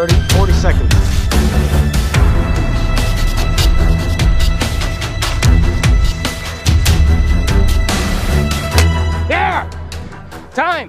30, 40 seconds. There! Time!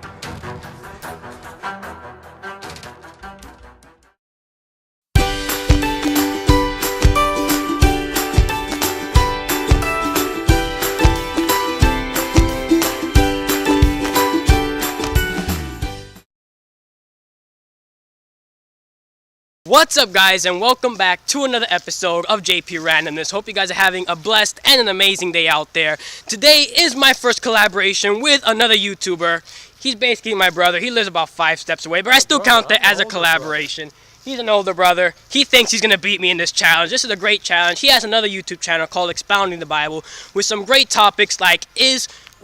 What's up, guys, and welcome back to another episode of JP Randomness. Hope you guys are having a blessed and an amazing day out there. Today is my first collaboration with another YouTuber. He's basically my brother. He lives about 5 steps away, but I still count that as a collaboration. He's an older brother. He thinks he's going to beat me in this challenge. This is a great challenge. He has another YouTube channel called Expounding the Bible with some great topics like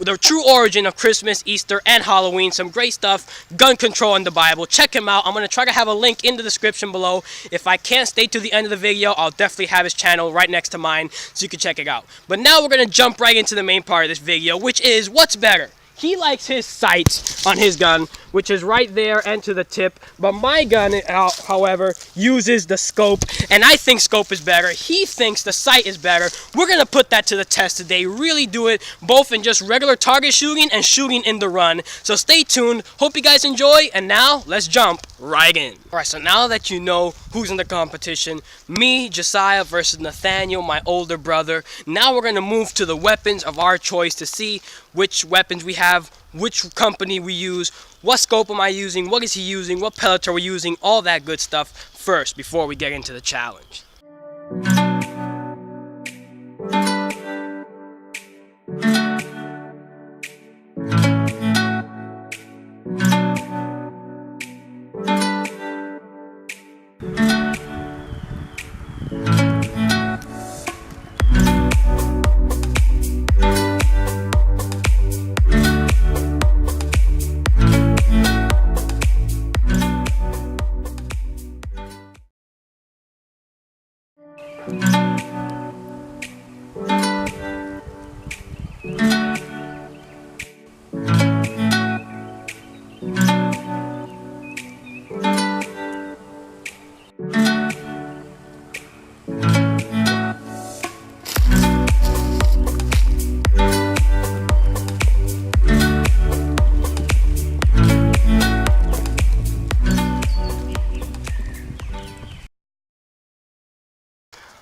the true origin of Christmas, Easter, and Halloween. Some great stuff, gun control in the Bible. Check him out. I'm going to try to have a link in the description below. If I can't stay to the end of the video, I'll definitely have his channel right next to mine so you can check it out. But now we're going to jump right into the main part of this video, which is what's better. He likes his sights on his gun, which is right there and to the tip. But my gun, however, uses the scope, and I think scope is better. He thinks the sight is better. We're going to put that to the test today. Really do it both in just regular target shooting and shooting in the run. So stay tuned. Hope you guys enjoy, and now let's jump right in. Alright, so now that you know who's in the competition, me, Josiah versus Nathanael, my older brother, now we're going to move to the weapons of our choice to see which weapons we have, which company we use, what scope am I using, what is he using, what pellet are we using, all that good stuff first before we get into the challenge.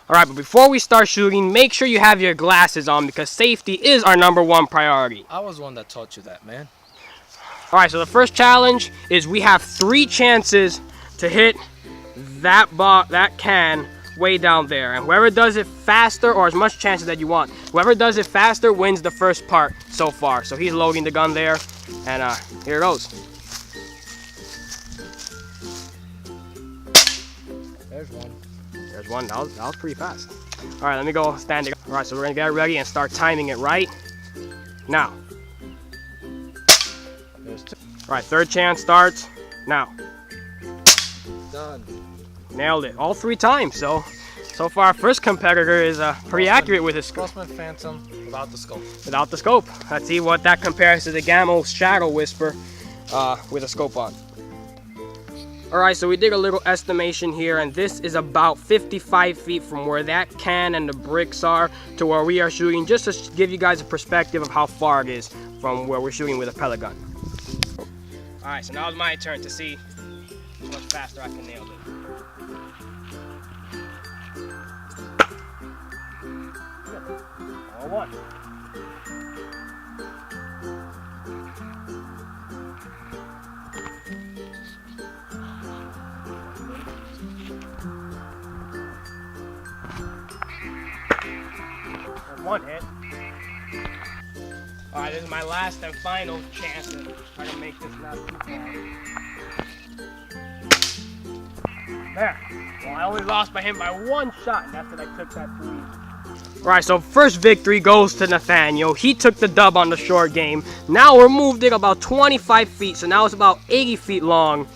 Alright, but before we start shooting, make sure you have your glasses on because safety is our #1 priority. I was one that taught you that, man. Alright, so the first challenge is we have 3 chances to hit that can way down there. And whoever does it faster, or as much chances that you want, whoever does it faster wins the first part so far. So he's loading the gun there, and here it goes. There's one. There's one. That was pretty fast. All right, let me go standing. All right, so we're gonna get ready and start timing it right now. There's 2. All right, third chance starts now. Done. Nailed it all 3 times. So far, our first competitor is pretty accurate with his Crossman Phantom without the scope. Without the scope. Let's see what that compares to the Gamma Shadow Whisper with a scope on. Alright, so we did a little estimation here, and this is about 55 feet from where that can and the bricks are to where we are shooting, just to give you guys a perspective of how far it is from where we're shooting with a pellet gun. Alright, so now it's my turn to see how much faster I can nail it. All one. One hit. Alright, this is my last and final chance to try to make this not too far. There. Well, I only lost by him by 1 shot, and that's when I took that lead. Alright, so first victory goes to Nathanael. He took the dub on the short game. Now we moved it about 25 feet, so now it's about 80 feet long.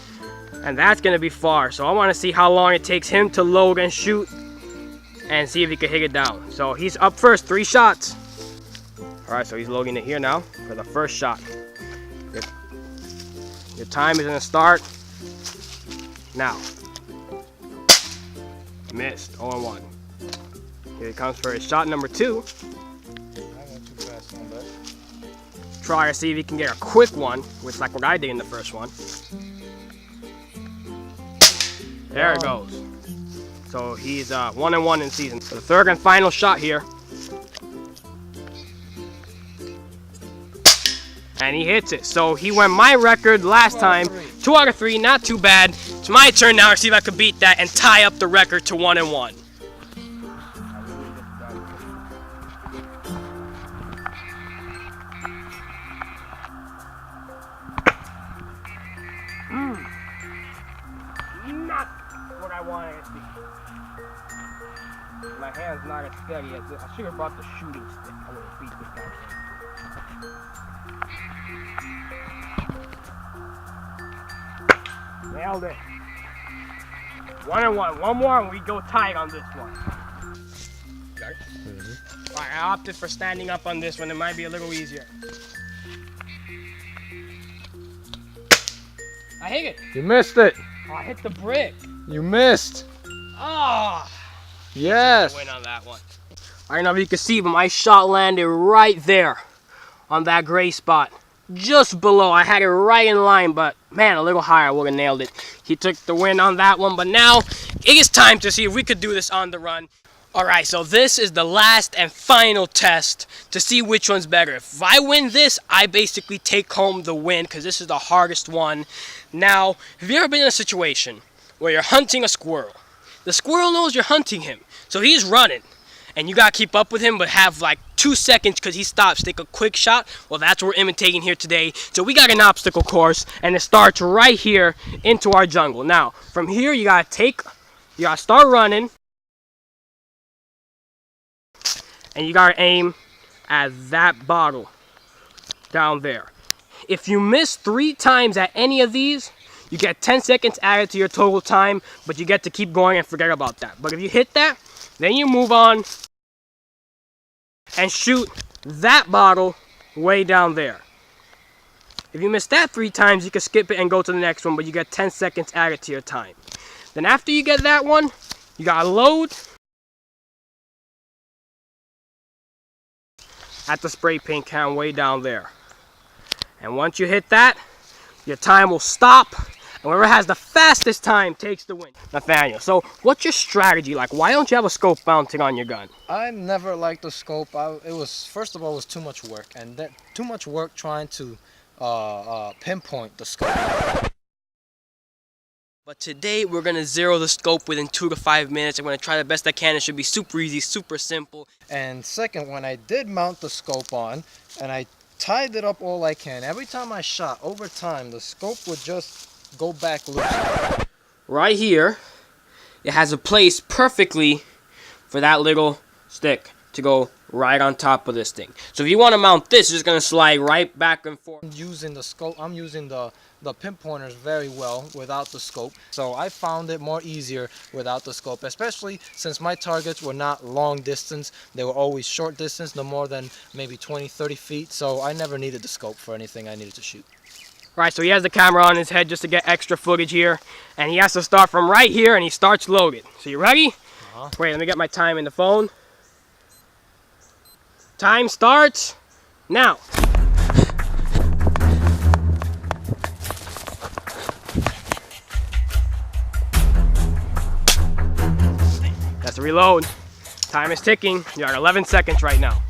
And that's going to be far. So I want to see how long it takes him to load and shoot and see if he can hit it down. So he's up first, 3 shots. Alright, so he's loading it here now for the first shot. Your time is going to start now. Missed. 0-1. Here he comes for his shot number 2. I went too fast on that. Try to see if he can get a quick one, which is like what I did in the first one. There it goes. So he's 1-1 in season. So the third and final shot here. And he hits it. So he went my record last time. 2 out of 3, not too bad. It's my turn now to see if I can beat that and tie up the record to 1-1. Not what I wanted it to be. My hand's not as steady as this. I should have brought the shooting stick. I would have beat this guy. Nailed it. 1-1. One more and we go tight on this one. Got it? Mm-hmm. Alright, I opted for standing up on this one. It might be a little easier. I hit it. You missed it. Oh, I hit the brick. You missed. Oh. Yes. Win on that one. I don't know if you can see, but my shot landed right there on that gray spot. Just below. I had it right in line, but man, a little higher, I would have nailed it. He took the win on that one, but now it is time to see if we could do this on the run. Alright, so this is the last and final test to see which one's better. If I win this, I basically take home the win because this is the hardest one. Now, have you ever been in a situation where you're hunting a squirrel? The squirrel knows you're hunting him, so he's running. And you gotta keep up with him, but have like 2 seconds because he stops. Take a quick shot. Well, that's what we're imitating here today. So we got an obstacle course, and it starts right here into our jungle. Now, from here, you gotta start running, and you gotta aim at that bottle down there. If you miss 3 times at any of these, you get 10 seconds added to your total time, but you get to keep going and forget about that. But if you hit that, then you move on and shoot that bottle way down there. If you miss that 3 times, you can skip it and go to the next one, but you get 10 seconds added to your time. Then after you get that one, you gotta load at the spray paint can way down there. And once you hit that, your time will stop. And whoever has the fastest time takes the win. Nathanael, so what's your strategy like? Why don't you have a scope mounted on your gun? I never liked the scope. It was, first of all, it was too much work, and then too much work trying to pinpoint the scope. But today we're gonna zero the scope within 2 to 5 minutes. I'm gonna try the best I can. It should be super easy, super simple. And second, when I did mount the scope on, and I tied it up all I can, every time I shot, over time, the scope would just go back loose. Right here, it has a place perfectly for that little stick to go right on top of this thing. So if you want to mount this, it's just gonna slide right back and forth. Using the scope, I'm using the pinpointers very well without the scope. So I found it more easier without the scope, especially since my targets were not long distance. They were always short distance, no more than maybe 20, 30 feet. So I never needed the scope for anything I needed to shoot. Right, so he has the camera on his head just to get extra footage here. And he has to start from right here and he starts loaded. So you ready? Wait, let me get my time in the phone. Time starts now. That's a reload. Time is ticking. You are 11 seconds right now.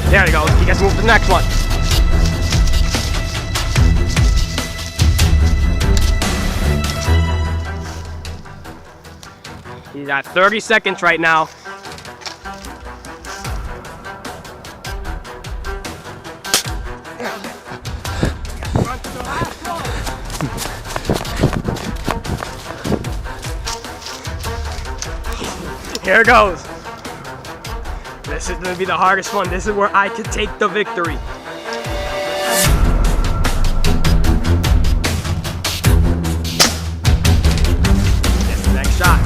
There you go. You guys move to the next one. He's at 30 seconds right now. Here it goes. This is going to be the hardest one. This is where I could take the victory. This is the next shot.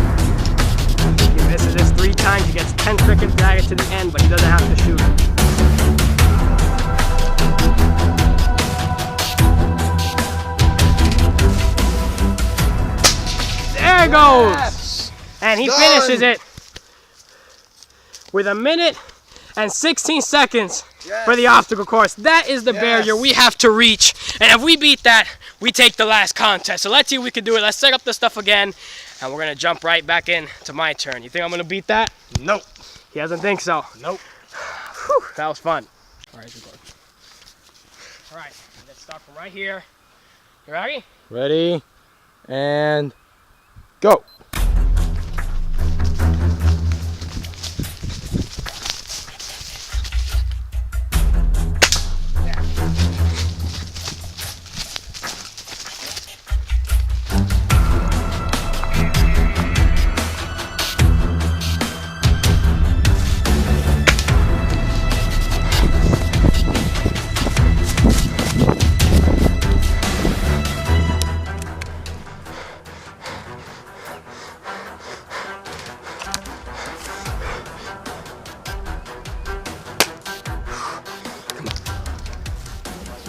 He misses this 3 times. He gets 10 seconds added to the end, but he doesn't have to shoot. goes. Yes. And he Done. finishes it with 1 minute and 16 seconds for the obstacle course. That is the barrier we have to reach. And if we beat that, we take the last contest. So let's see if we can do it. Let's set up the stuff again. And we're going to jump right back in to my turn. You think I'm going to beat that? Nope. He doesn't think so. Nope. Whew, that was fun. All right, record. All right, let's start from right here. You ready? Ready, and go.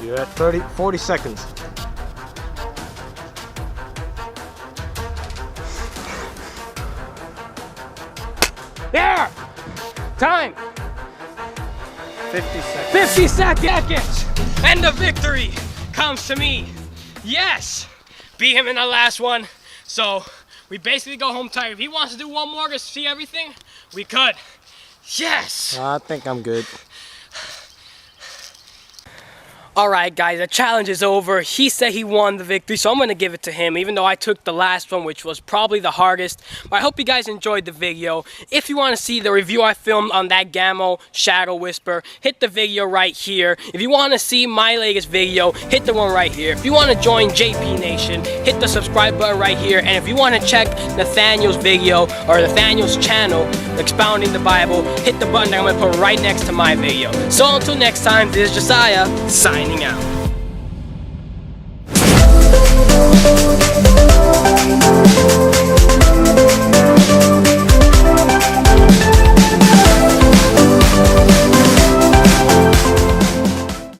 You're at 40 seconds. There! Time! 50 seconds. 50 seconds! And the victory comes to me. Yes! Beat him in the last one. So we basically go home tired. If he wants to do one more to see everything, we could. Yes! I think I'm good. Alright guys, the challenge is over. He said he won the victory, so I'm going to give it to him, even though I took the last one, which was probably the hardest. But I hope you guys enjoyed the video. If you want to see the review I filmed on that Gammo Shadow Whisper, hit the video right here. If you want to see my latest video, hit the one right here. If you want to join JP Nation, hit the subscribe button right here. And if you want to check Nathaniel's video, or Nathaniel's channel, Expounding the Bible, hit the button that I'm going to put right next to my video. So until next time, this is Josiah, signing out.